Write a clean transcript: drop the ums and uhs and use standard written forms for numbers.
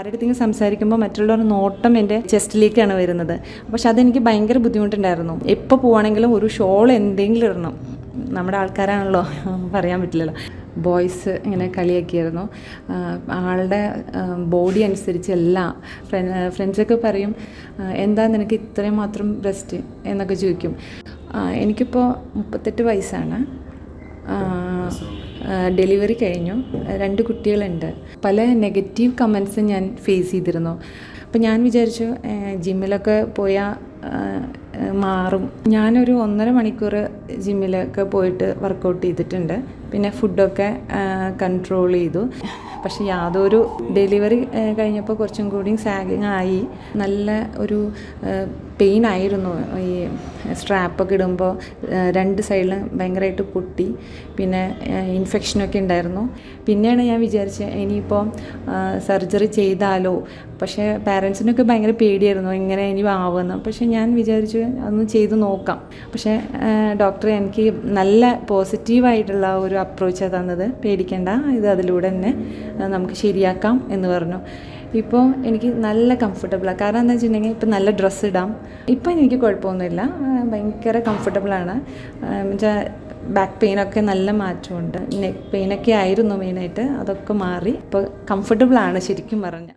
ആരുടെടുത്തെങ്കിലും സംസാരിക്കുമ്പോൾ മറ്റുള്ളവരുടെ നോട്ടം എൻ്റെ ചെസ്റ്റിലേക്കാണ് വരുന്നത്. പക്ഷെ അതെനിക്ക് ഭയങ്കര ബുദ്ധിമുട്ടുണ്ടായിരുന്നു. എപ്പോൾ പോവുകയാണെങ്കിലും ഒരു ഷോൾ എന്തെങ്കിലും ഇടണം. നമ്മുടെ ആൾക്കാരാണല്ലോ, പറയാൻ പറ്റില്ലല്ലോ. ബോയ്സ് ഇങ്ങനെ കളിയാക്കിയായിരുന്നു. ആളുടെ ബോഡി അനുസരിച്ചല്ല. ഫ്രണ്ട്സൊക്കെ പറയും, എന്താ നിനക്ക് ഇത്രയും മാത്രം ബ്രസ്റ്റ് എന്നൊക്കെ ചോദിക്കും. എനിക്കിപ്പോൾ 38 വയസ്സാണ്. ഡെലിവറി കഴിഞ്ഞു, 2 കുട്ടികളുണ്ട്. പല നെഗറ്റീവ് കമൻസ് ഞാൻ ഫേസ് ചെയ്തിരുന്നു. അപ്പോൾ ഞാൻ വിചാരിച്ചു ജിമ്മിലൊക്കെ പോയാൽ മാറും. ഞാനൊരു 1.5 മണിക്കൂർ ജിമ്മിലൊക്കെ പോയിട്ട് വർക്കൗട്ട് ചെയ്തിട്ടുണ്ട്. പിന്നെ ഫുഡൊക്കെ കൺട്രോൾ ചെയ്തു. പക്ഷെ യാതൊരു ഡെലിവറി കഴിഞ്ഞപ്പോൾ കുറച്ചും കൂടി സാഗിങ് ആയി. നല്ല ഒരു പെയിൻ ആയിരുന്നു. ഈ സ്ട്രാപ്പൊക്കെ ഇടുമ്പോൾ 2 സൈഡിലും ഭയങ്കരമായിട്ട് പൊട്ടി. പിന്നെ ഇൻഫെക്ഷനൊക്കെ ഉണ്ടായിരുന്നു. പിന്നെയാണ് ഞാൻ വിചാരിച്ചത് ഇനിയിപ്പോൾ സർജറി ചെയ്താലോ. പക്ഷേ പാരൻസിനൊക്കെ ഭയങ്കര പേടിയായിരുന്നു, എങ്ങനെ ഇനി ആവുമെന്ന്. പക്ഷേ ഞാൻ വിചാരിച്ചു അതൊന്ന് ചെയ്ത് നോക്കാം. പക്ഷേ ഡോക്ടർ എനിക്ക് നല്ല പോസിറ്റീവായിട്ടുള്ള ഒരു അപ്രോച്ചാണ് തന്നത്. പേടിക്കേണ്ട, ഇത് അതിലൂടെ തന്നെ നമുക്ക് ശരിയാക്കാം എന്ന് പറഞ്ഞു. ഇപ്പോൾ എനിക്ക് നല്ല കംഫർട്ടബിളാണ്. കാരണം എന്താ വെച്ചിട്ടുണ്ടെങ്കിൽ ഇപ്പോൾ നല്ല ഡ്രസ്സ് ഇടാം. ഇപ്പം എനിക്ക് കുഴപ്പമൊന്നുമില്ല, ഭയങ്കര കംഫർട്ടബിളാണ്. എന്നുവെച്ചാൽ ബാക്ക് പെയിനൊക്കെ നല്ല മാറ്റമുണ്ട്. നെക്ക് പെയിനൊക്കെ ആയിരുന്നു മെയിനായിട്ട്, അതൊക്കെ മാറി ഇപ്പോൾ കംഫർട്ടബിളാണ് ശരിക്കും പറഞ്ഞാൽ.